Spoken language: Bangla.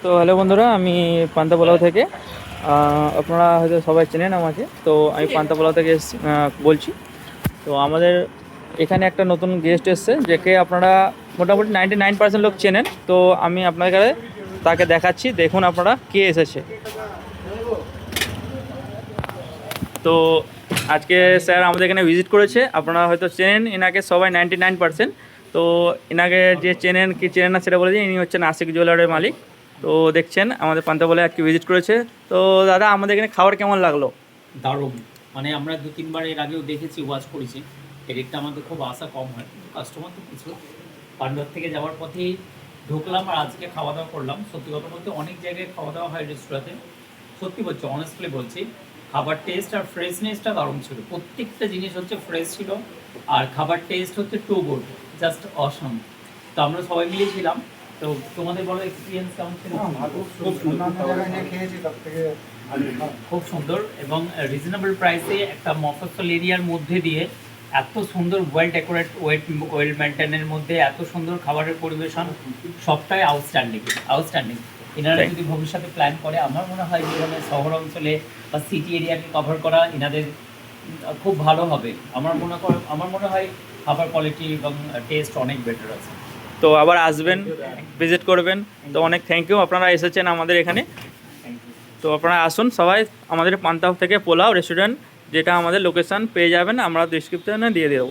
তো হ্যালো বন্ধুরা, আমি পান্তা পোলাও থেকে আপনারা হয়তো সবাই চেনেন আমাকে। তো আমি পান্তা পোলাও থেকে বলছি। তো আমাদের এখানে একটা নতুন গেস্ট এসছে, যাকে আপনারা মোটামুটি 99% লোক চেনেন। তো আমি আপনাদের কাছে তাকে দেখাচ্ছি, দেখুন আপনারা কে এসেছে। তো আজকে স্যার আমাদের এখানে ভিজিট করেছে, আপনারা হয়তো চেনেন এনাকে সবাই 99%। তো এনাকে যে চেনেন কি চেনেন না সেটা বলে দিই, ইনি হচ্ছেন আশিক জুয়েলারের মালিক। তো দেখছেন আমাদের পান্তা বলে আজকে ভিজিট করেছে। তো দাদা, আমাদের এখানে খাবার কেমন লাগলো? দারুণ। মানে আমরা দু তিনবার এর আগেও দেখেছি, ওয়াচ করেছি। এদিকটা আমাদের খুব আশা কম হয়, কাস্টমার তো প্রচুর। পান্ডার থেকে যাওয়ার পথেই ঢুকলাম আর আজকে খাওয়া দাওয়া করলাম। সত্যি কথা বলতে অনেক জায়গায় খাওয়া দাওয়া হয় রেস্টুরেন্টে, সত্যি বলছি, অনেস্টলি বলছি, খাবার টেস্ট আর ফ্রেশনেসটা দারুণ ছিল। প্রত্যেকটা জিনিস হচ্ছে ফ্রেশ ছিল, আর খাবার টেস্ট হচ্ছে টু গুড, জাস্ট অসম। তো আমরা সবাই মিলেই ছিলাম। তো তোমাদের বলো এক্সপিরিয়েন্স কেমন ছিল? খুব সুন্দর এবং রিজনেবল প্রাইসে একটা মফস্বল এরিয়ার মধ্যে দিয়ে এত সুন্দর ওয়েল ডেকোরেট ওয়েল মেনটেনের মধ্যে এত সুন্দর খাবারের পরিবেশন, সবটাই আউটস্ট্যান্ডিং আউটস্ট্যান্ডিং। এনারা যদি ভবিষ্যতে প্ল্যান করে, আমার মনে হয় জীবনে শহর অঞ্চলে বা সিটি এরিয়াকে কভার করা এনাদের খুব ভালো হবে। আমার মনে হয় খাবার কোয়ালিটি এবং টেস্ট অনেক বেটার আছে। তো আবার আসবেন, ভিজিট করবেন। তো অনেক থ্যাংক ইউ, আপনারা এসেছেন আমাদের এখানে। Thank you. তো আপনারা আসুন সবাই আমাদের পান্তা থেকে পোলাও রেস্টুরেন্ট, যেটা আমাদের লোকেশান পেয়ে যাবেন, আমরা ডিসক্রিপশনে দিয়ে দেবো।